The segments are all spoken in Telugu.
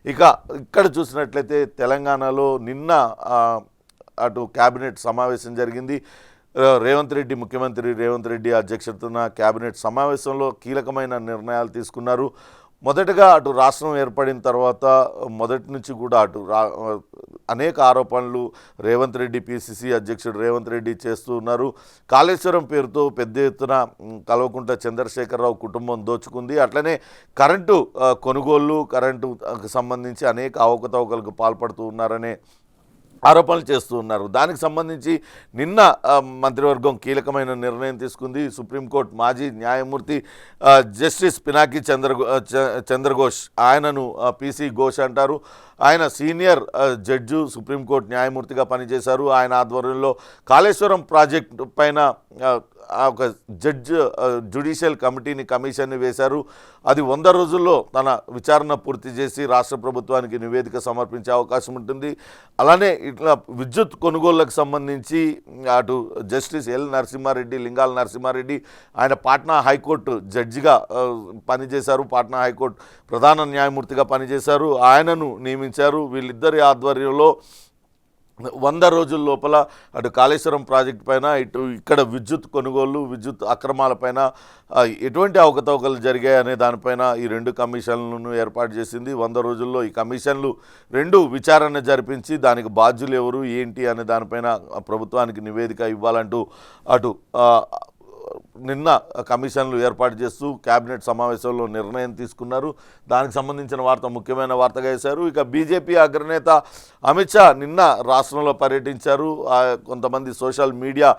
ఇక ఇక్కడ చూసినట్లయితే తెలంగాణలో నిన్న అటు క్యాబినెట్ సమావేశం జరిగింది. ముఖ్యమంత్రి రేవంత్ రెడ్డి అధ్యక్షతన క్యాబినెట్ సమావేశంలో కీలకమైన నిర్ణయాలు తీసుకున్నారు. మొదటగా అటు రాష్ట్రం ఏర్పడిన తర్వాత మొదటి నుంచి కూడా అనేక ఆరోపణలు పిసిసి అధ్యక్షుడు రేవంత్ రెడ్డి చేస్తూ ఉన్నారు. కాళేశ్వరం పేరుతో పెద్ద ఎత్తున కల్వకుంట్ల చంద్రశేఖరరావు కుటుంబం దోచుకుంది. అట్లనే కరెంటుకు సంబంధించి అనేక అవకతవకలకు పాల్పడుతూ ఉన్నారనే ఆరోపణలు చేస్తూ ఉన్నారు. దానికి సంబంధించి నిన్న మంత్రివర్గం కీలకమైన నిర్ణయం తీసుకుంది. సుప్రీంకోర్టు మాజీ న్యాయమూర్తి జస్టిస్ పినాకి చంద్రఘోష్, ఆయనను పిసి ఘోష్ అంటారు. ఆయన సీనియర్ జడ్జు, సుప్రీంకోర్టు న్యాయమూర్తిగా పనిచేశారు. ఆయన ఆధ్వర్యంలో కాళేశ్వరం ప్రాజెక్టు పైన ఒక జ్యుడిషియల్ కమిషన్ని వేశారు. అది 100 రోజుల్లో తన విచారణ పూర్తి చేసి రాష్ట్ర ప్రభుత్వానికి నివేదిక సమర్పించే అవకాశం ఉంటుంది. అలానే ఇట్లా విద్యుత్ కొనుగోళ్లకు సంబంధించి అటు జస్టిస్ లింగాల నరసింహారెడ్డి ఆయన పాట్నా హైకోర్టు జడ్జిగా పనిచేశారు, పాట్నా హైకోర్టు ప్రధాన న్యాయమూర్తిగా పనిచేశారు. ఆయనను నియమించారు. వీళ్ళిద్దరి ఆధ్వర్యంలో 100 రోజుల లోపల అటు కాళేశ్వరం ప్రాజెక్టు పైన ఇక్కడ విద్యుత్ కొనుగోళ్లు, విద్యుత్ అక్రమాలపైన ఎటువంటి అవకతవకలు జరిగాయనే దానిపైన ఈ 2 కమిషన్లను ఏర్పాటు చేసింది. 100 రోజుల్లో ఈ కమిషన్లు 2 విచారణ జరిపించి దానికి బాధ్యులు ఎవరు ఏంటి అనే దానిపైన ప్రభుత్వానికి నివేదిక ఇవ్వాలంటూ అటు నిన్న కమిషన్లు ఏర్పాటు చేస్తూ క్యాబినెట్ సమావేశంలో నిర్ణయం తీసుకున్నారు. దానికి సంబంధించిన ముఖ్యమైన వార్తగా వేశారు. ఇక బీజేపీ అగ్రనేత అమిత్ షా నిన్న రాష్ట్రంలో పర్యటించారు. కొంతమంది సోషల్ మీడియా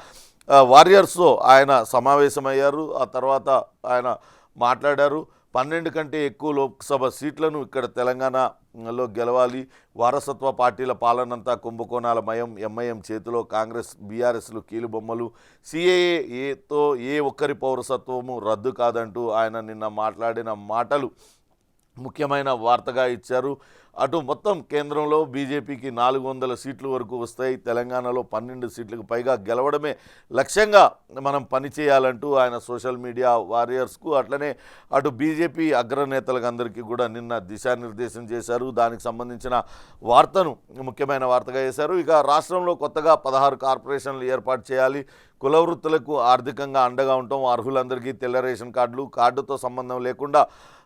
వారియర్స్తో ఆయన సమావేశమయ్యారు. ఆ తర్వాత ఆయన మాట్లాడారు. 12 కంటే ఎక్కువ లోక్సభ సీట్లను ఇక్కడ తెలంగాణలో గెలవాలి, వారసత్వ పార్టీల పాలనంతా కుంభకోణాల మయం, ఎంఐఎం చేతిలో, కాంగ్రెస్ బీఆర్ఎస్లు కీలుబొమ్మలు, సిఏఏతో ఏ ఒక్కరి పౌరసత్వము రద్దు కాదంటూ ఆయన నిన్న మాట్లాడిన మాటలు ముఖ్యమైన వార్తగా ఇచ్చారు. అటు మొత్తం కేంద్రంలో బీజేపీకి 400 సీట్లు వరకు వస్తాయి, తెలంగాణలో 12 సీట్లకు పైగా గెలవడమే లక్ష్యంగా మనం పనిచేయాలంటూ ఆయన సోషల్ మీడియా వారియర్స్కు అట్లనే అటు బీజేపీ అగ్రనేతలకు అందరికీ కూడా నిన్న దిశానిర్దేశం చేశారు. దానికి సంబంధించిన ముఖ్యమైన వార్తగా చేశారు. ఇక రాష్ట్రంలో కొత్తగా 16 కార్పొరేషన్లు ఏర్పాటు చేయాలి, కుల వృత్తులకు ఆర్థికంగా అండగా ఉంటాం, అర్హులందరికీ తెల్ల రేషన్ కార్డుతో సంబంధం లేకుండా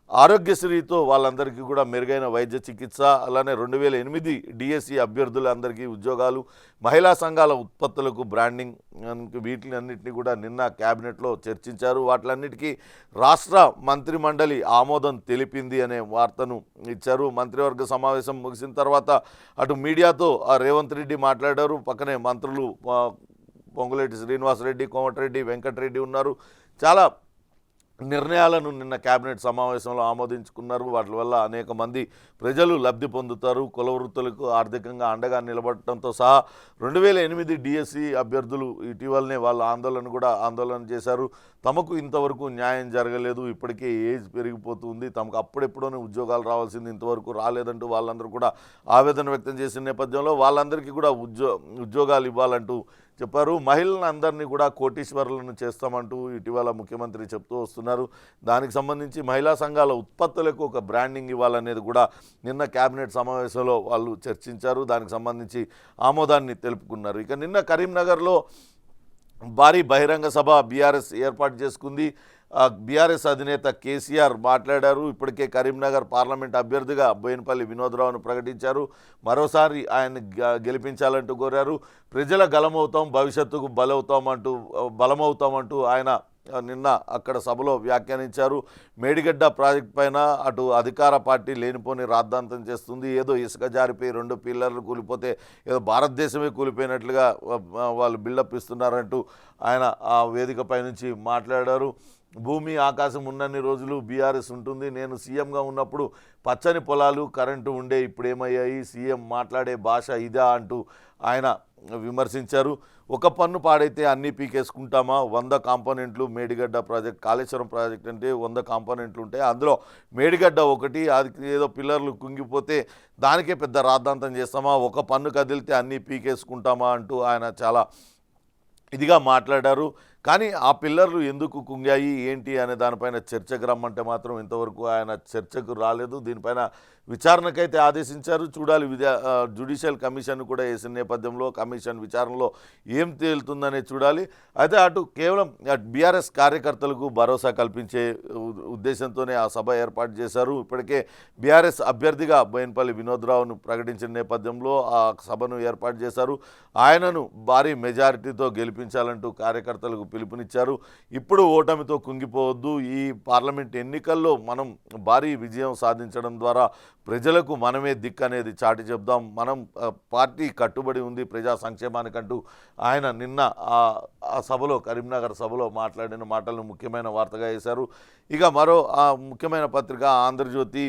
ఆరోగ్యశ్రీతో వాళ్ళందరికీ కూడా మెరుగైన వైద్య చికిత్స, అలానే 2008 డిఎస్సి అభ్యర్థులందరికీ ఉద్యోగాలు, మహిళా సంఘాల ఉత్పత్తులకు బ్రాండింగ్, వీటిలన్నింటినీ కూడా నిన్న క్యాబినెట్లో చర్చించారు. వాటిలన్నిటికీ రాష్ట్ర మంత్రిమండలి ఆమోదం తెలిపింది అనే వార్తను ఇచ్చారు. మంత్రివర్గ సమావేశం ముగిసిన తర్వాత అటు మీడియాతో రేవంత్ రెడ్డి మాట్లాడారు. పక్కనే మంత్రులు పొంగులేటి శ్రీనివాసరెడ్డి, కోమటిరెడ్డి వెంకటరెడ్డి ఉన్నారు. చాలా నిర్ణయాలను నిన్న క్యాబినెట్ సమావేశంలో ఆమోదించుకున్నారు. వాటి వల్ల అనేక మంది ప్రజలు లబ్ధి పొందుతారు. కుల వృత్తులకు ఆర్థికంగా అండగా నిలబడటంతో సహా 2008 డిఎస్సి అభ్యర్థులు ఇటీవలనే వాళ్ళ ఆందోళన చేశారు. తమకు ఇంతవరకు న్యాయం జరగలేదు, ఇప్పటికే ఏజ్ పెరిగిపోతుంది, తమకు అప్పుడెప్పుడోనే ఉద్యోగాలు రావాల్సింది ఇంతవరకు రాలేదంటూ వాళ్ళందరూ కూడా ఆవేదన వ్యక్తం చేసిన నేపథ్యంలో వాళ్ళందరికీ కూడా ఉద్యోగాలు ఇవ్వాలంటూ చెప్పారు. మహిళలను అందరినీ కూడా కోటీశ్వరులను చేస్తామంటూ ఇటీవల ముఖ్యమంత్రి చెప్తూ వస్తున్నారు. దానికి సంబంధించి మహిళా సంఘాల ఉత్పత్తులకు ఒక బ్రాండింగ్ ఇవ్వాలనేది కూడా నిన్న క్యాబినెట్ సమావేశంలో వాళ్ళు చర్చించారు. దానికి సంబంధించి ఆమోదాన్ని తెలుపుకున్నారు. ఇక నిన్న కరీంనగర్లో భారీ బహిరంగ సభ బీఆర్ఎస్ ఏర్పాటు చేసుకుంది. బీఆర్ఎస్ అధినేత కేసీఆర్ మాట్లాడారు. ఇప్పటికే కరీంనగర్ పార్లమెంట్ అభ్యర్థిగా బోయినపల్లి వినోద్రావును ప్రకటించారు. మరోసారి ఆయన గెలిపించాలంటూ కోరారు. ప్రజల గలమవుతాం, భవిష్యత్తుకు బలమవుతామంటూ ఆయన నిన్న అక్కడ సభలో వ్యాఖ్యానించారు. మేడిగడ్డ ప్రాజెక్టు పైన అటు అధికార పార్టీ లేనిపోని రాద్ధాంతం చేస్తుంది, ఏదో ఇసుక జారిపోయి 2 పిల్లర్లు కూలిపోతే ఏదో భారతదేశమే కూలిపోయినట్లుగా వాళ్ళు బిల్డప్ ఇస్తున్నారంటూ ఆయన ఆ వేదికపై నుంచి మాట్లాడారు. భూమి ఆకాశం ఉన్నన్ని రోజులు బీఆర్ఎస్ ఉంటుంది, నేను సీఎంగా ఉన్నప్పుడు పచ్చని పొలాలు కరెంటు ఉండే, ఇప్పుడు ఏమయ్యాయి, సీఎం మాట్లాడే భాష ఇదా అంటూ ఆయన విమర్శించారు. ఒక పన్ను పాడైతే అన్నీ పీకేసుకుంటామా, 100 కాంపోనెంట్లు మేడిగడ్డ ప్రాజెక్ట్, కాళేశ్వరం ప్రాజెక్ట్ అంటే 100 కాంపోనెంట్లు ఉంటాయి, అందులో మేడిగడ్డ ఒకటి, అది ఏదో పిల్లర్లు కుంగిపోతే దానికే పెద్ద రాద్ధాంతం చేస్తామా, ఒక పన్ను కదిలితే అన్నీ పీకేసుకుంటామా అంటూ ఆయన చాలా ఇదిగా మాట్లాడారు. కానీ ఆ పిల్లర్లు ఎందుకు కుంగాయి ఏంటి అనే దానిపైన చర్చకు రమ్మంటే మాత్రం ఇంతవరకు ఆయన చర్చకు రాలేదు. దీనిపైన విచారణకైతే ఆదేశించారు. చూడాలి జ్యుడిషియల్ కమిషన్ కూడా వేసిన నేపథ్యంలో కమిషన్ విచారణలో ఏం తేలుతుందనే చూడాలి. అయితే అటు కేవలం బీఆర్ఎస్ కార్యకర్తలకు భరోసా కల్పించే ఉద్దేశంతోనే ఆ సభ ఏర్పాటు చేశారు. ఇప్పటికే బీఆర్ఎస్ అభ్యర్థిగా బోయినపల్లి వినోద్రావును ప్రకటించిన నేపథ్యంలో ఆ సభను ఏర్పాటు చేశారు. ఆయనను భారీ మెజారిటీతో గెలిపించాలంటూ కార్యకర్తలకు పిలుపునిచ్చారు. ఇప్పుడు ఓటమితో కుంగిపోవద్దు, ఈ పార్లమెంట్ ఎన్నికల్లో మనం భారీ విజయం సాధించడం ద్వారా ప్రజలకు మనమే దిక్కు అనేది చాటి చెప్దాం, మనం పార్టీ కట్టుబడి ఉంది ప్రజా సంక్షేమానికంటూ ఆయన నిన్న ఆ సభలో కరీంనగర్ సభలో మాట్లాడిన మాటలను ముఖ్యమైన వార్తగా వేశారు. ఇక మరో ముఖ్యమైన పత్రిక ఆంధ్రజ్యోతి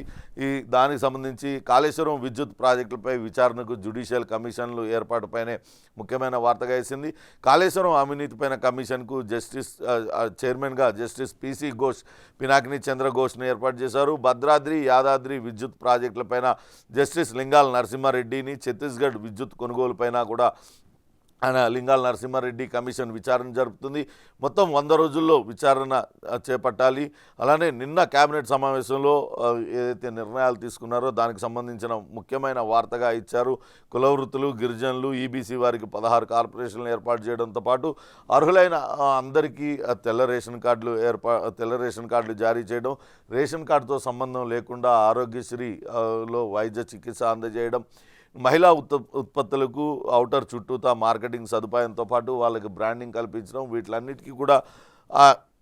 దానికి సంబంధించి కాళేశ్వరం విద్యుత్ ప్రాజెక్టులపై విచారణకు జ్యుడిషియల్ కమిషన్లు ఏర్పాటుపైనే ముఖ్యమైన వార్తగా వేసింది. కాళేశ్వరం అవినీతిపైన కమిషన్కు చైర్మన్గా జస్టిస్ పిసి ఘోష్, పినాకిని చంద్ర ఘోష్ను ఏర్పాటు చేశారు. భద్రాద్రి యాదాద్రి విద్యుత్ ప్రాజెక్టులపైన జస్టిస్ లింగాల నరసింహారెడ్డిని, ఛత్తీస్గఢ్ విద్యుత్ కొనుగోలుపైన కూడా ఆయన లింగాల నరసింహారెడ్డి కమిషన్ విచారణ జరుపుతుంది. మొత్తం 100 రోజుల్లో విచారణ చేపట్టాలి. అలానే నిన్న కేబినెట్ సమావేశంలో ఏదైతే నిర్ణయాలు తీసుకున్నారో దానికి సంబంధించిన ముఖ్యమైన వార్తగా ఇచ్చారు. కులవృత్తులు, గిరిజనులు, ఈబీసీ వారికి 16 కార్పొరేషన్లు ఏర్పాటు చేయడంతో పాటు అర్హులైన అందరికీ తెల్ల రేషన్ కార్డులు జారీ చేయడం, రేషన్ కార్డుతో సంబంధం లేకుండా ఆరోగ్యశ్రీలో వైద్య చికిత్స అందజేయడం, మహిళా ఉత్పత్తులకు ఔటర్ చుట్టూతా మార్కెటింగ్ సదుపాయంతో పాటు వాళ్ళకి బ్రాండింగ్ కల్పించడం, వీటిలన్నిటికీ కూడా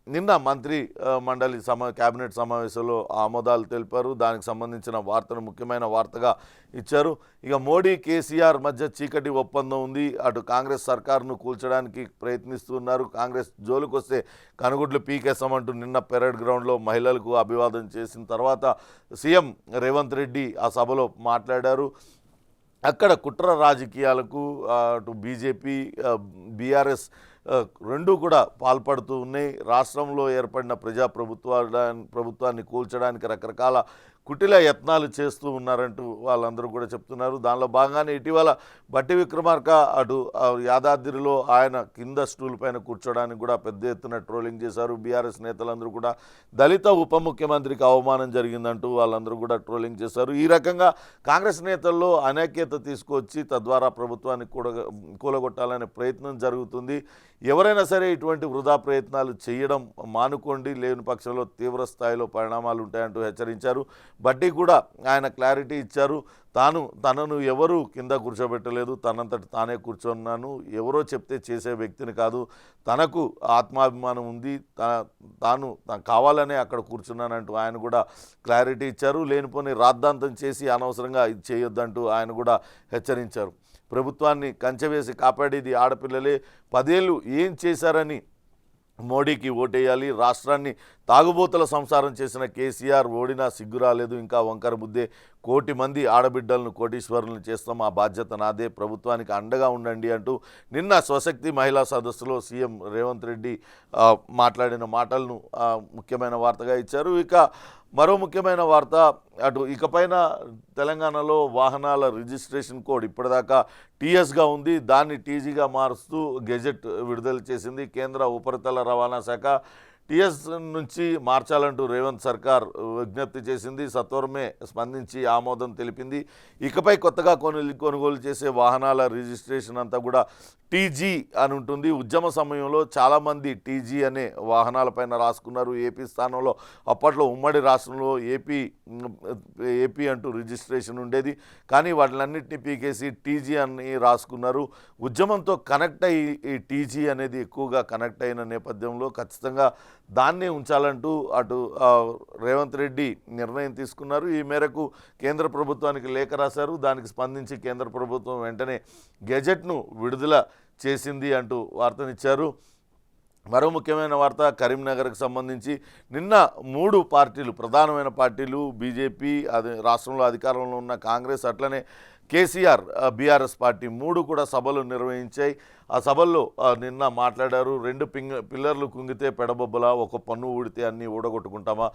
నిన్న మంత్రి మండలి కేబినెట్ సమావేశంలో ఆమోదాలు తెలిపారు. దానికి సంబంధించిన వార్తను ముఖ్యమైన వార్తగా ఇచ్చారు. ఇక మోడీ కేసీఆర్ మధ్య చీకటి ఒప్పందం ఉంది. అటు కాంగ్రెస్ సర్కారును కూల్చడానికి ప్రయత్నిస్తున్నారు. కాంగ్రెస్ జోలికొస్తే కనుగుడ్లు పీకేస్తామంటూ నిన్న పెరేడ్ గ్రౌండ్లో మహిళలకు అభివాదం చేసిన తర్వాత సీఎం రేవంత్ రెడ్డి ఆ సభలో మాట్లాడారు. అక్కడ కుట్ర రాజకీయాలకు అటు బీజేపీ, బీఆర్ఎస్ రెండూ కూడా పాల్పడుతూ ఉన్నాయి. రాష్ట్రంలో ఏర్పడిన ప్రభుత్వాన్ని కూల్చడానికి రకరకాల కుటిల యత్నాలు చేస్తూ ఉన్నారంటూ వాళ్ళందరూ కూడా చెప్తున్నారు. దానిలో భాగంగానే ఇటీవల బట్టి విక్రమార్క అటు యాదాద్రిలో ఆయన కింద స్టూల్ పైన కూర్చోడానికి కూడా పెద్ద ఎత్తున ట్రోలింగ్ చేశారు. బీఆర్ఎస్ నేతలందరూ కూడా దళిత ఉప ముఖ్యమంత్రికి అవమానం జరిగిందంటూ వాళ్ళందరూ కూడా ట్రోలింగ్ చేశారు. ఈ రకంగా కాంగ్రెస్ నేతల్లో అనైక్యత తీసుకొచ్చి తద్వారా ప్రభుత్వాన్ని కూలగొట్టాలనే ప్రయత్నం జరుగుతుంది. ఎవరైనా సరే ఇటువంటి వృధా ప్రయత్నాలు చేయడం మానుకోండి, లేని పక్షంలో తీవ్ర స్థాయిలో పరిణామాలు ఉంటాయంటూ హెచ్చరించారు. బట్టి కూడా ఆయన క్లారిటీ ఇచ్చారు. తనను ఎవరు కింద కూర్చోబెట్టలేదు, తనంతటి తానే కూర్చున్నాను, ఎవరో చెప్తే చేసే వ్యక్తిని కాదు, తనకు ఆత్మాభిమానం ఉంది, తాను కావాలనే అక్కడ కూర్చున్నానంటూ ఆయన కూడా క్లారిటీ ఇచ్చారు. లేనిపోని రాద్ధాంతం చేసి అనవసరంగా ఇది చేయొద్దంటూ ఆయన కూడా హెచ్చరించారు. ప్రభుత్వాన్ని కంచెవేసి కాపాడేది ఆడపిల్లలే, 10 ఏళ్ళు ఏం చేశారని మోడీకి ఓటేయాలి, రాష్ట్రాన్ని తాగుబోతుల సంసారం చేసిన కేసీఆర్ ఓడినా సిగ్గు రాలేదు, ఇంకా వంకర బుద్ధే, 1 కోటి మంది ఆడబిడ్డలను కోటీశ్వరులను చేస్తాం, ఆ బాధ్యత నాదే, ప్రభుత్వానికి అండగా ఉండండి అంటూ నిన్న స్వశక్తి మహిళా సదస్సులో సీఎం రేవంత్ రెడ్డి మాట్లాడిన మాటలను ముఖ్యమైన వార్తగా ఇచ్చారు. ఇక మరో ముఖ్యమైన వార్త, అటు ఇకపైన తెలంగాణలో వాహనాల రిజిస్ట్రేషన్ కోడ్ ఇప్పటిదాకా టీఎస్గా ఉంది, దాన్ని టీజీగా మారుస్తూ గెజెట్ విడుదల చేసింది కేంద్ర ఉపరితల రవాణా శాఖ. టీఎస్ నుంచి మార్చాలంటూ రేవంత్ సర్కార్ విజ్ఞప్తి చేసింది. సత్వరమే స్పందించి ఆమోదం తెలిపింది. ఇకపై కొత్తగా కొనుగోలు చేసే వాహనాల రిజిస్ట్రేషన్ అంతా కూడా టీజీ అని ఉంటుంది. ఉద్యమ సమయంలో చాలామంది టీజీ అనే వాహనాలపైన రాసుకున్నారు. ఏపీ స్థానంలో అప్పట్లో ఉమ్మడి రాష్ట్రంలో ఏపీ అంటూ రిజిస్ట్రేషన్ ఉండేది, కానీ వాటిలన్నింటినీ పీకేసి టీజీ అని రాసుకున్నారు. ఉద్యమంతో కనెక్ట్ అయ్యి ఈ టీజీ అనేది ఎక్కువగా కనెక్ట్ అయిన నేపథ్యంలో ఖచ్చితంగా దాన్నే ఉంచాలంటూ అటు రేవంత్ రెడ్డి నిర్ణయం తీసుకున్నారు. ఈ మేరకు కేంద్ర ప్రభుత్వానికి లేఖ రాశారు. దానికి స్పందించి కేంద్ర ప్రభుత్వం వెంటనే గెజెట్ను విడుదల చేసింది అంటూ వార్తనిచ్చారు. మరో ముఖ్యమైన వార్త, కరీంనగర్కి సంబంధించి నిన్న 3 పార్టీలు, ప్రధానమైన పార్టీలు బీజేపీ, రాష్ట్రంలో అధికారంలో ఉన్న కాంగ్రెస్, అట్లనే కేసీఆర్ బీఆర్ఎస్ పార్టీ 3 కూడా సభలు నిర్వహించాయి. ఆ సభల్లో నిన్న మాట్లాడారు. 2 పిల్లర్లు కుంగితే పెడబొబ్బలా, ఒక పన్ను ఊడితే అన్నీ ఊడగొట్టుకుంటామా,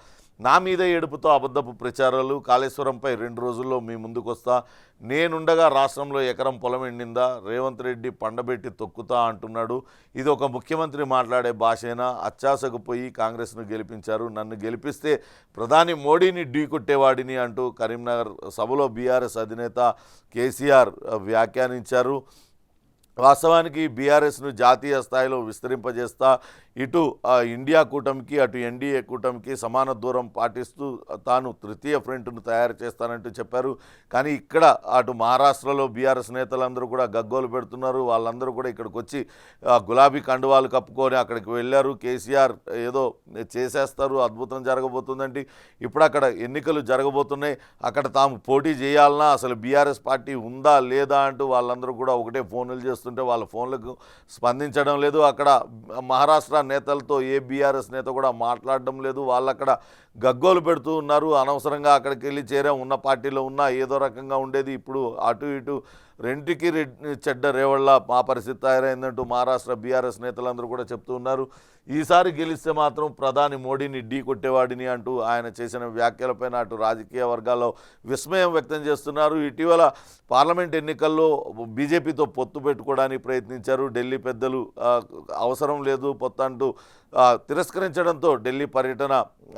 నా మీద ఏడుపుతో అబద్ధపు ప్రచారాలు, కాళేశ్వరంపై 2 రోజుల్లో మీ ముందుకొస్తా, నేనుండగా రాష్ట్రంలో ఎకరం పొలం ఎండిందా, రేవంత్ రెడ్డి పండబెట్టి తొక్కుతా అంటున్నాడు. ఇది ఒక ముఖ్యమంత్రి మాట్లాడే భాషేనా? అత్యాశకు పోయి కాంగ్రెస్ను గెలిపించారు, నన్ను గెలిపిస్తే ప్రధాని మోడీని ఢీకొట్టేవాడిని అంటూ కరీంనగర్ సభలో బీఆర్ఎస్ అధినేత కేసీఆర్ వ్యాఖ్యానించారు. వాస్తవానికి బీఆర్ఎస్ను జాతీయ స్థాయిలో విస్తరింపజేస్తా, ఇటు ఇండియా కూటమికి అటు ఎన్డీఏ కూటమికి సమాన దూరం పాటిస్తూ తాను తృతీయ ఫ్రంట్ను తయారు చేస్తానంటూ చెప్పారు. కానీ ఇక్కడ అటు మహారాష్ట్రలో బీఆర్ఎస్ నేతలందరూ కూడా గగ్గోలు పెడుతున్నారు. వాళ్ళందరూ కూడా ఇక్కడికి వచ్చి గులాబీ కండువాలు కప్పుకొని అక్కడికి వెళ్ళారు. కేసీఆర్ ఏదో చేసేస్తారు, అద్భుతం జరగబోతుందంటే ఇప్పుడు అక్కడ ఎన్నికలు జరగబోతున్నాయి, అక్కడ తాము పోటీ చేయాలన్నా, అసలు బీఆర్ఎస్ పార్టీ ఉందా లేదా అంటూ వాళ్ళందరూ కూడా ఒకటే ఫోన్లు చేస్తుంటే వాళ్ళ ఫోన్లకు స్పందించడం లేదు. అక్కడ మహారాష్ట్ర నేతలతో ఏ బీఆర్ఎస్ నేత కూడా మాట్లాడడం లేదు. వాళ్ళు అక్కడ గగ్గోలు పెడుతూ ఉన్నారు. అనవసరంగా అక్కడికి వెళ్ళి చేరాం, ఉన్న పార్టీలో ఉన్నా ఏదో రకంగా ఉండేది, ఇప్పుడు అటు ఇటు రెంటికి చెడ్డ రేవళ్ళ మా పరిస్థితి తయారైందంటూ మహారాష్ట్ర బీఆర్ఎస్ నేతలందరూ కూడా చెప్తూ ఉన్నారు. ఈసారి గెలిస్తే మాత్రం ప్రధాని మోడీని ఢీ కొట్టేవాడిని అంటూ ఆయన చేసిన వ్యాఖ్యలపైన అటు రాజకీయ వర్గాల్లో విస్మయం వ్యక్తం చేస్తున్నారు. ఇటీవల పార్లమెంట్ ఎన్నికల్లో బీజేపీతో పొత్తు పెట్టుకోవడానికి ప్రయత్నించారు. ఢిల్లీ పెద్దలు అవసరం లేదు పొత్తు అంటూ తిరస్కరించడంతో ఢిల్లీ పర్యటన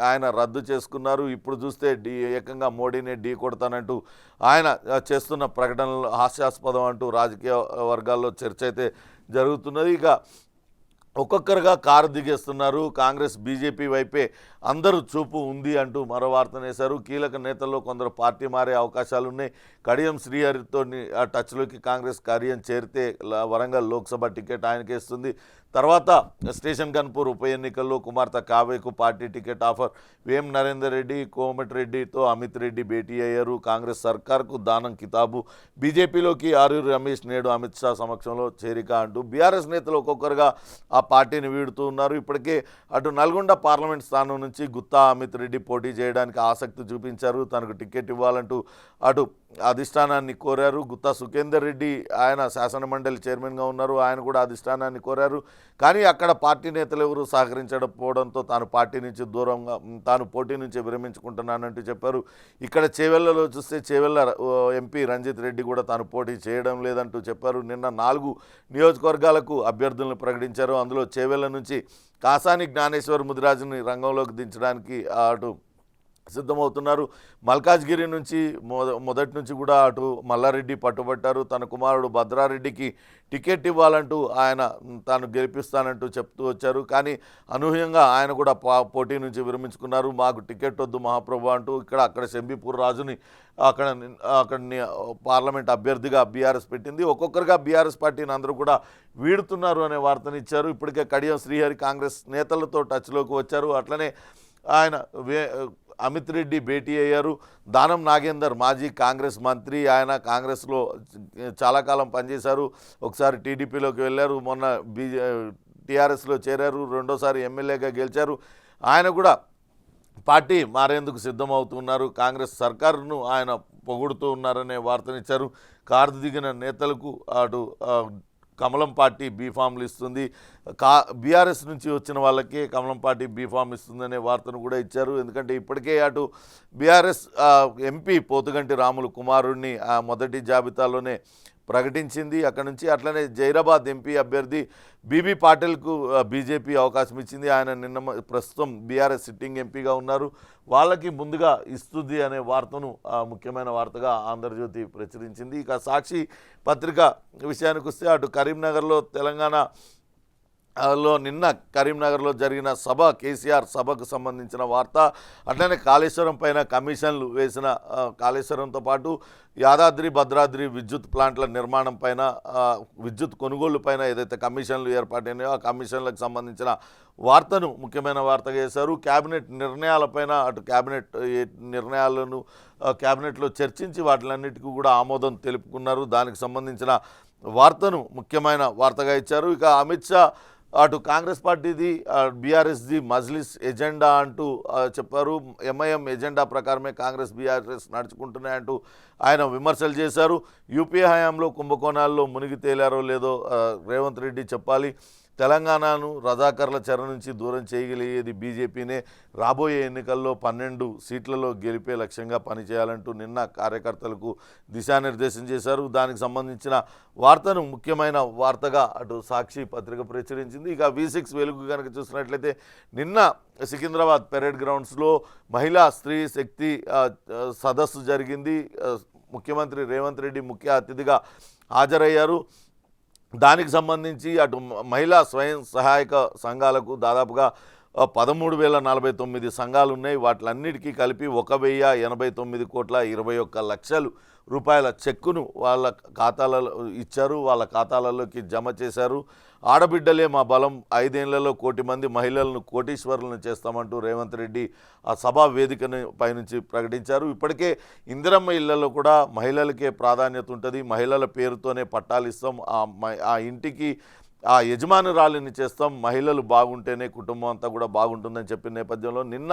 ఆయన రద్దు చేసుకున్నారు. ఇప్పుడు చూస్తే ఏకంగా మోడీని ఢీ కొడతానంటూ ఆయన చేస్తున్న ప్రకటనలు హాస్యాస్పదం అంటూ రాజకీయ వర్గాల్లో చర్చ అయితే జరుగుతున్నది. ఇక ఒక్కొక్కరుగా కారు దిగేస్తున్నారు. కాంగ్రెస్ బీజేపీ వైపే అందరూ చూపు ఉంది అంటూ మరో వార్తనేశారు. కీలక నేతల్లో కొందరు పార్టీ మారే అవకాశాలున్నాయి. కడియం శ్రీహరితో టచ్లోకి కాంగ్రెస్ కార్యం చేరితే వరంగల్ లోక్సభ టికెట్ ఆయనకేస్తుంది. తర్వాత స్టేషన్ గన్పూర్ ఉప ఎన్నికల్లో కుమార్తె కావ్యకు పార్టీ టికెట్ ఆఫర్. వేం నరేందర్ రెడ్డి, కోమటిరెడ్డితో అమిత్ రెడ్డి భేటీ అయ్యారు. కాంగ్రెస్ సర్కార్కు దానం కితాబు. బీజేపీలోకి ఆరూరి రమేష్ నేడు అమిత్ షా సమక్షంలో చేరిక అంటూ బీఆర్ఎస్ నేతలు ఒక్కొక్కరుగా ఆ పార్టీని వీడుతూ ఉన్నారు. ఇప్పటికే అటు నల్గొండ పార్లమెంట్ స్థానం నుంచి గుత్తా అమిత్ రెడ్డి పోటీ చేయడానికి ఆసక్తి చూపించారు. తనకు టికెట్ ఇవ్వాలంటూ అటు అధిష్టానాన్ని కోరారు. గుత్తా సుఖేందర్ రెడ్డి ఆయన శాసనమండలి చైర్మన్గా ఉన్నారు, ఆయన కూడా అధిష్టానాన్ని కోరారు. కానీ అక్కడ పార్టీ నేతలు ఎవరు సహకరించకపోవడంతో తాను పార్టీ నుంచి దూరంగా తాను పోటీ నుంచి విరమించుకుంటున్నానంటూ చెప్పారు. ఇక్కడ చేవెళ్లలో చూస్తే చేవెళ్ల ఎంపీ రంజిత్ రెడ్డి కూడా తాను పోటీ చేయడం లేదంటూ చెప్పారు. నిన్న 4 నియోజకవర్గాలకు అభ్యర్థులను ప్రకటించారు. అందులో చేవెళ్ల నుంచి కాసాని జ్ఞానేశ్వర్ ముదిరాజుని రంగంలోకి దించడానికి అటు సిద్ధమవుతున్నారు. మల్కాజ్గిరి నుంచి మొదటి నుంచి కూడా అటు మల్లారెడ్డి పట్టుబట్టారు. తన కుమారుడు భద్రారెడ్డికి టికెట్ ఇవ్వాలంటూ ఆయన తాను గెలిపిస్తానంటూ చెప్తూ వచ్చారు. కానీ అనూహ్యంగా ఆయన కూడా పోటీ నుంచి విరమించుకున్నారు. మాకు టికెట్ వద్దు మహాప్రభు అంటూ అక్కడ శంబీపూర్ రాజుని అక్కడిని పార్లమెంట్ అభ్యర్థిగా బీఆర్ఎస్ పెట్టింది. ఒక్కొక్కరుగా బీఆర్ఎస్ పార్టీని అందరూ కూడా వీడుతున్నారు అనే వార్తనిచ్చారు. ఇప్పటికే కడియం శ్రీహరి కాంగ్రెస్ నేతలతో టచ్లోకి వచ్చారు. అట్లనే ఆయన అమిత్ రెడ్డి భేటీ అయ్యారు. దానం నాగేందర్ మాజీ కాంగ్రెస్ మంత్రి, ఆయన కాంగ్రెస్లో చాలా కాలం పనిచేశారు. ఒకసారి టీడీపీలోకి వెళ్ళారు, మొన్న టీఆర్ఎస్లో చేరారు, రెండోసారి ఎమ్మెల్యేగా గెలిచారు. ఆయన కూడా పార్టీ మారేందుకు సిద్ధమవుతున్నారు. కాంగ్రెస్ సర్కారును ఆయన పొగుడుతూ ఉన్నారనే వార్తనిచ్చారు. కారు దిగిన నేతలకు అటు కమలం పార్టీ బీఫామ్లు ఇస్తుంది, బీఆర్ఎస్ నుంచి వచ్చిన వాళ్ళకి కమలం పార్టీ బీఫామ్ ఇస్తుందనే వార్తను కూడా ఇచ్చారు. ఎందుకంటే ఇప్పటికే అటు బీఆర్ఎస్ ఎంపీ పోతుగంటి రాములు కుమారుడిని మొదటి జాబితాలోనే ప్రకటించింది. అక్కడ నుంచి అట్లనే జైరాబాద్ ఎంపీ అభ్యర్థి బీబీ పాటిల్కు బీజేపీ అవకాశం ఇచ్చింది. ఆయన నిన్న ప్రస్తుతం బీఆర్ఎస్ సిట్టింగ్ ఎంపీగా ఉన్నారు. వాళ్ళకి ముందుగా ఇస్తుంది అనే వార్తను ముఖ్యమైన వార్తగా ఆంధ్రజ్యోతి ప్రచురించింది. ఇక సాక్షి పత్రిక విషయానికి వస్తే అటు కరీంనగర్లో నిన్న కరీంనగర్లో జరిగిన సభ, కేసీఆర్ సభకు సంబంధించిన వార్త, అట్లనే కాళేశ్వరం పైన కమిషన్లు వేసిన కాళేశ్వరంతో పాటు యాదాద్రి భద్రాద్రి విద్యుత్ ప్లాంట్ల నిర్మాణం పైన, విద్యుత్ కొనుగోలు పైన ఏదైతే కమిషన్లు ఏర్పాటైనాయో ఆ కమిషన్లకు సంబంధించిన వార్తను ముఖ్యమైన వార్తగా చేశారు. క్యాబినెట్ నిర్ణయాలపైన అటు క్యాబినెట్ నిర్ణయాలను క్యాబినెట్లో చర్చించి వాటిలన్నిటికీ కూడా ఆమోదం తెలుపుకున్నారు. దానికి సంబంధించిన వార్తను ముఖ్యమైన వార్తగా ఇచ్చారు. ఇక అమిత్ షా అటు కాంగ్రెస్ పార్టీది బీఆర్ఎస్ది మజ్లిస్ ఎజెండా అంటూ చెప్పారు. ఎంఐఎం ఎజెండా ప్రకారమే కాంగ్రెస్ బీఆర్ఎస్ నడుచుకుంటున్నాయంటూ ఆయన విమర్శలు చేశారు. యూపీఏ హయాంలో కుంభకోణాల్లో మునిగి తేలారో లేదో రేవంత్ రెడ్డి చెప్పాలి. తెలంగాణను రజాకర్ల చెర నుంచి దూరం చేయగలిగేది బీజేపీనే, రాబోయే ఎన్నికల్లో 12 సీట్లలో గెలిపే లక్ష్యంగా పనిచేయాలంటూ నిన్న కార్యకర్తలకు దిశానిర్దేశం చేశారు. దానికి సంబంధించిన వార్తను ముఖ్యమైన వార్తగా అటు సాక్షి పత్రిక ప్రచురించింది. ఇక V6 వెలుగు కనుక చూసినట్లయితే నిన్న సికింద్రాబాద్ పెరేడ్ గ్రౌండ్స్లో మహిళా స్త్రీ శక్తి సదస్సు జరిగింది. ముఖ్యమంత్రి రేవంత్ రెడ్డి ముఖ్య అతిథిగా హాజరయ్యారు. దానికి సంబంధించి అటు మహిళా స్వయం సహాయక సంఘాలకు దాదాపుగా 13,049 సంఘాలు ఉన్నాయి. వాటిలన్నిటికీ కలిపి 1,089,21,00,000 రూపాయల చెక్కును వాళ్ళ ఖాతాలలో ఇచ్చారు, వాళ్ళ ఖాతాలలోకి జమ చేశారు. ఆడబిడ్డలే మా బలం, 5 ఏళ్లలో 1 కోటి మంది మహిళలను కోటీశ్వరులను చేస్తామంటూ రేవంత్ రెడ్డి ఆ సభా వేదికను పైనుంచి ప్రకటించారు. ఇప్పటికే ఇందిరమ్మ ఇళ్లలో కూడా మహిళలకే ప్రాధాన్యత ఉంటుంది, మహిళల పేరుతోనే పట్టాలు ఇస్తాం, ఆ ఇంటికి ఆ యజమానురాలిని చేస్తాం, మహిళలు బాగుంటేనే కుటుంబం అంతా కూడా బాగుంటుందని చెప్పిన నేపథ్యంలో నిన్న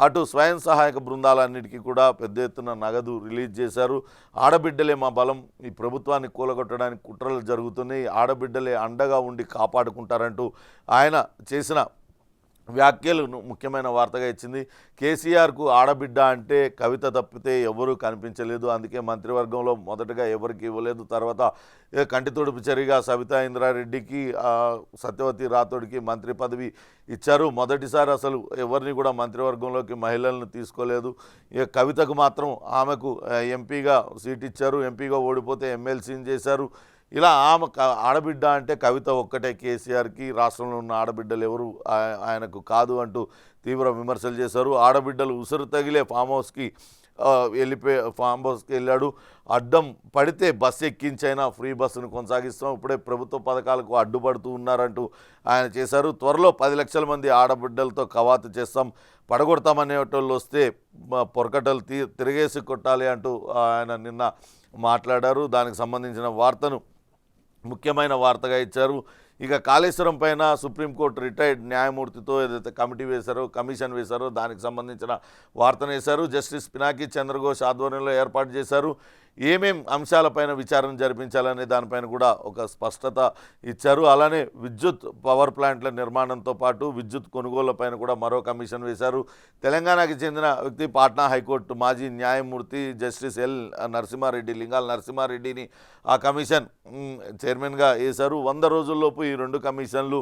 అటు స్వయం సహాయక బృందాలన్నిటికీ కూడా పెద్ద ఎత్తున నగదు రిలీజ్ చేశారు. ఆడబిడ్డలే మా బలం, ఈ ప్రభుత్వాన్ని కూలగొట్టడానికి కుట్రలు జరుగుతున్నాయి, ఆడబిడ్డలే అండగా ఉండి కాపాడుకుంటారంటూ ఆయన చేసిన వ్యాఖ్యలను ముఖ్యమైన వార్తగా ఇచ్చింది. కేసీఆర్కు ఆడబిడ్డ అంటే కవిత తప్పితే ఎవరూ కనిపించలేదు, అందుకే మంత్రివర్గంలో మొదటగా ఎవరికి ఇవ్వలేదు, తర్వాత కంటి తుడుపు చర్యగా సవితా ఇంద్రారెడ్డికి సత్యవతి రాథోడ్కి మంత్రి పదవి ఇచ్చారు. మొదటిసారి అసలు ఎవరిని కూడా మంత్రివర్గంలోకి మహిళలను తీసుకోలేదు. కవితకు మాత్రం ఆమెకు ఎంపీగా సీట్ ఇచ్చారు, ఎంపీగా ఓడిపోతే ఎమ్మెల్సీని చేశారు. ఇలా ఆమె ఆడబిడ్డ అంటే కవిత ఒక్కటే కేసీఆర్కి, రాష్ట్రంలో ఉన్న ఆడబిడ్డలు ఎవరు ఆయనకు కాదు అంటూ తీవ్ర విమర్శలు చేశారు. ఆడబిడ్డలు ఉసురు తగిలే ఫామ్ హౌస్కి వెళ్ళాడు. అడ్డం పడితే బస్సు ఎక్కించైనా ఫ్రీ బస్సును కొనసాగిస్తాం, ఇప్పుడే ప్రభుత్వ పథకాలకు అడ్డుపడుతూ ఉన్నారంటూ ఆయన చేశారు. త్వరలో 10 లక్షల మంది ఆడబిడ్డలతో కవాతు చేస్తాం, పడగొడతామనేటోళ్ళు వస్తే పొరకటలు తిరిగేసి కొట్టాలి అంటూ ఆయన నిన్న మాట్లాడారు. దానికి సంబంధించిన వార్తను ముఖ్యమైన వార్తగా ఇచ్చారు. ఇక కాళేశ్వరం పైన సుప్రీంకోర్టు రిటైర్డ్ న్యాయమూర్తితో ఏదైతే కమిషన్ వేశారో దానికి సంబంధించిన వార్తను వేశారు. జస్టిస్ పినాకి చంద్రఘోష్ ఆధ్వర్యంలో ఏర్పాటు చేశారు. ఏమేం అంశాలపైన విచారణ జరిపించాలనే దానిపైన కూడా ఒక స్పష్టత ఇచ్చారు. అలానే విద్యుత్ పవర్ ప్లాంట్ల నిర్మాణంతో పాటు విద్యుత్ కొనుగోళ్లపైన కూడా మరో కమిషన్ వేశారు. తెలంగాణకి చెందిన వ్యక్తి పాట్నా హైకోర్టు మాజీ న్యాయమూర్తి జస్టిస్ నరసింహారెడ్డి, లింగాల నరసింహారెడ్డిని ఆ కమిషన్ చైర్మన్గా వేశారు. 100 రోజుల్లోపు ఈ 2 కమిషన్లు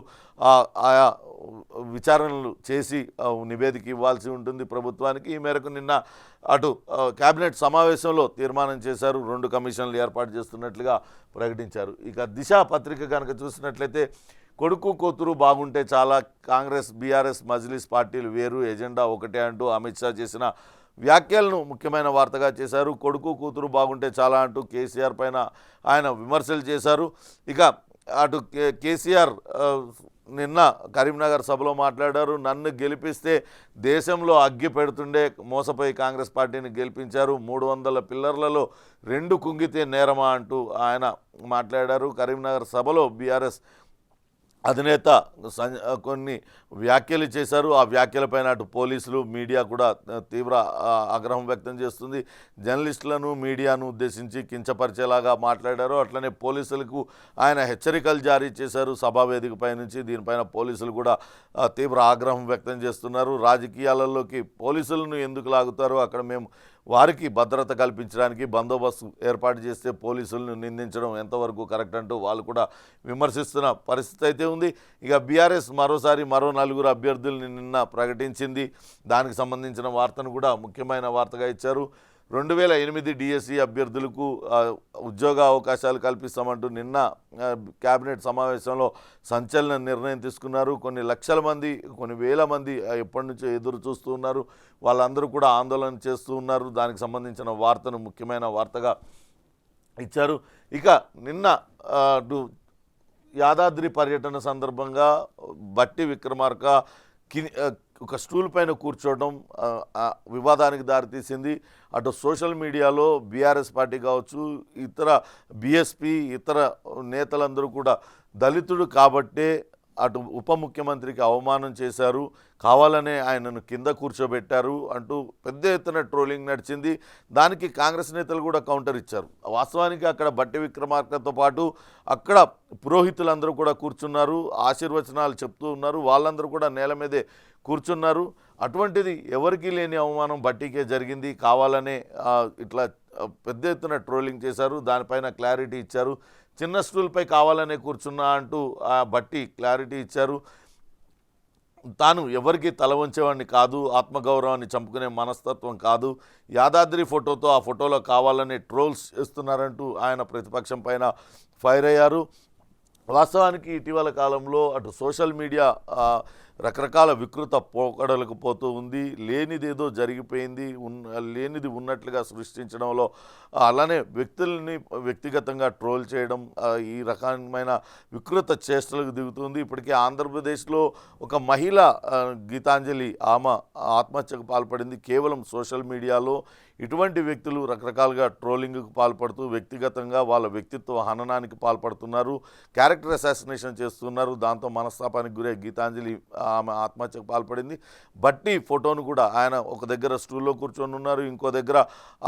ఆయా విచారణలు చేసి నివేదిక ఇవ్వాల్సి ఉంటుంది ప్రభుత్వానికి. ఈ మేరకు నిన్న అటు కేబినెట్ సమావేశంలో తీర్మానం చేశారు, 2 కమిషన్లు ఏర్పాటు చేస్తున్నట్లుగా ప్రకటించారు. ఇక దిశ పత్రిక కనుక చూసినట్లయితే కొడుకు కూతురు బాగుంటే చాలా, కాంగ్రెస్ బీఆర్ఎస్ మజ్లిస్ పార్టీలు వేరు, ఎజెండా ఒకటే అంటూ అమిత్ షా చేసిన వ్యాఖ్యలను ముఖ్యమైన వార్తగా చేశారు. కొడుకు కూతురు బాగుంటే చాలా అంటూ కేసీఆర్ పైన ఆయన విమర్శలు చేశారు. ఇక అటు కేసీఆర్ నిన్న కరీంనగర్ సభలో మాట్లాడారు. నన్ను గెలిపిస్తే దేశంలో అగ్గి పెడుతుండే, మోసపోయి కాంగ్రెస్ పార్టీని గెలిపించారు, 300 పిల్లర్లలో 2 కుంగితే నేరమా అంటూ ఆయన మాట్లాడారు. కరీంనగర్ సభలో బీఆర్ఎస్ అధినేత కొన్ని వ్యాఖ్యలు చేశారు. ఆ వ్యాఖ్యలపైన అటు పోలీసులు, మీడియా కూడా తీవ్ర ఆగ్రహం వ్యక్తం చేస్తుంది. జర్నలిస్టులను, మీడియాను ఉద్దేశించి కించపరిచేలాగా మాట్లాడారు. అట్లనే పోలీసులకు ఆయన హెచ్చరికలు జారీ చేశారు సభా వేదికపై నుంచి. దీనిపైన పోలీసులు కూడా తీవ్ర ఆగ్రహం వ్యక్తం చేస్తున్నారు. రాజకీయాలలోకి పోలీసులను ఎందుకు లాగుతారు, అక్కడ మేము వారికి భద్రత కల్పించడానికి బందోబస్తు ఏర్పాటు చేస్తే పోలీసులను నిందించడం ఎంతవరకు కరెక్ట్ అంటూ వాళ్ళు కూడా విమర్శిస్తున్న పరిస్థితి అయితే ఉంది. ఇక బీఆర్ఎస్ మరోసారి మరో 4 అభ్యర్థుల్ని నిన్న ప్రకటించింది. దానికి సంబంధించిన వార్తను కూడా ముఖ్యమైన వార్తగా ఇచ్చారు. 2008 డిఎస్సి అభ్యర్థులకు ఉద్యోగ అవకాశాలు కల్పిస్తామంటూ నిన్న కేబినెట్ సమావేశంలో సంచలన నిర్ణయం తీసుకున్నారు. కొన్ని లక్షల మంది, కొన్ని వేల మంది ఎప్పటి నుంచో ఎదురు చూస్తూ ఉన్నారు. వాళ్ళందరూ కూడా ఆందోళన చేస్తూ ఉన్నారు. దానికి సంబంధించిన వార్తను ముఖ్యమైన వార్తగా ఇచ్చారు. ఇక నిన్న యాదాద్రి పర్యటన సందర్భంగా బట్టి విక్రమార్క ఒక స్టూల్ పైన కూర్చోవడం వివాదానికి దారితీసింది. అటు సోషల్ మీడియాలో బీఆర్ఎస్ పార్టీ కావచ్చు, ఇతర బీఎస్పీ ఇతర నేతలందరూ కూడా దళితుడు కాబట్టే అటు ఉప ముఖ్యమంత్రికి అవమానం చేశారు, కావాలనే ఆయనను కింద కూర్చోబెట్టారు అంటూ పెద్ద ఎత్తున ట్రోలింగ్ నడిచింది. దానికి కాంగ్రెస్ నేతలు కూడా కౌంటర్ ఇచ్చారు. వాస్తవానికి అక్కడ బట్టి విక్రమార్కతో పాటు అక్కడ పురోహితులందరూ కూడా కూర్చున్నారు, ఆశీర్వచనాలు చెప్తూ ఉన్నారు, వాళ్ళందరూ కూడా నేల మీదే కూర్చున్నారు. అటువంటిది ఎవరికీ లేని అవమానం బట్టికే జరిగింది. కావాలనే ఇట్లా పెద్ద ఎత్తున ట్రోలింగ్ చేశారు. దానిపైన క్లారిటీ ఇచ్చారు. చిన్న స్టూల్పై కావాలనే కూర్చున్నా అంటూ బట్టి క్లారిటీ ఇచ్చారు. తాను ఎవరికి తల వంచేవాడిని కాదు, ఆత్మగౌరవాన్ని చంపుకునే మనస్తత్వం కాదు, యాదాద్రి ఫోటోతో ఆ ఫోటోలో కావాలనే ట్రోల్స్ చేస్తున్నారంటూ ఆయన ప్రతిపక్షం పైన ఫైర్ అయ్యారు. వాస్తవానికి ఇటీవల కాలంలో అటు సోషల్ మీడియా రకరకాల వికృత పోకడలకు పోతూ ఉంది. లేనిదేదో జరిగిపోయింది, లేనిది ఉన్నట్లుగా సృష్టించడంలో, అలానే వ్యక్తుల్ని వ్యక్తిగతంగా ట్రోల్ చేయడం, ఈ రకమైన వికృత చేష్టలకు దిగుతుంది. ఇప్పటికే ఆంధ్రప్రదేశ్లో ఒక మహిళ గీతాంజలి ఆమె ఆత్మహత్యకు పాల్పడింది. కేవలం సోషల్ మీడియాలో ఇటువంటి వ్యక్తులు రకరకాలుగా ట్రోలింగ్కు పాల్పడుతూ వ్యక్తిగతంగా వాళ్ళ వ్యక్తిత్వ హననానికి పాల్పడుతున్నారు, క్యారెక్టర్ అసాసినేషన్ చేస్తున్నారు. దాంతో మనస్తాపానికి గురే గీతాంజలి ఆమె ఆత్మహత్యకు పాల్పడింది. బట్టి ఫోటోను కూడా ఆయన ఒక దగ్గర స్టూల్లో కూర్చొని ఉన్నారు, ఇంకో దగ్గర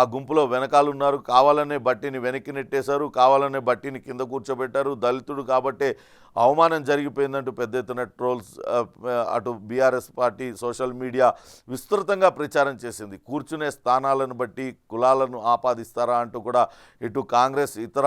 ఆ గుంపులో వెనకాల ఉన్నారు. కావాలనే బట్టిని వెనక్కి నెట్టేశారు, కావాలనే బట్టిని కింద కూర్చోబెట్టారు. దళితుడు కాబట్టే అవమానం జరిగిపోయిందంటూ పెద్ద ఎత్తున ట్రోల్స్ అటు బీఆర్ఎస్ పార్టీ సోషల్ మీడియా విస్తృతంగా ప్రచారం చేసింది. కూర్చునే స్థానాలను బట్టి కులాలను ఆపాదిస్తారా అంటూ కూడా ఇటు కాంగ్రెస్ ఇతర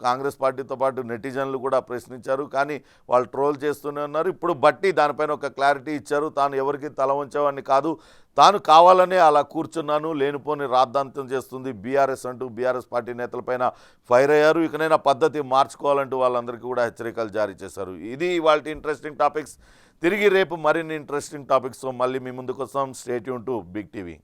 కాంగ్రెస్ పార్టీతో పాటు నెటిజన్లు కూడా ప్రశ్నించారు. కానీ వాళ్ళు ట్రోల్ చేస్తూనే ఉన్నారు. ఇప్పుడు బట్టి దానిపైన ఒక క్లారిటీ ఇచ్చారు. తాను ఎవరికి తల వంచేవాడిని కాదు, తాను కావాలనే అలా కూర్చున్నాను, లేనిపోని రాద్ధాంతం చేస్తుంది బీఆర్ఎస్ అంటూ బీఆర్ఎస్ పార్టీ నేతలపైన ఫైర్ అయ్యారు. ఇకనైనా పద్ధతి మార్చుకోవాలంటూ వాళ్ళందరికీ కూడా హెచ్చరికలు జారీ చేశారు. ఇది వాళ్ళ ఇంట్రెస్టింగ్ టాపిక్స్. తిరిగి రేపు మరిన్ని ఇంట్రెస్టింగ్ టాపిక్స్తో మళ్ళీ మీ ముందుకు వస్తాం. Stay tune to Big TV.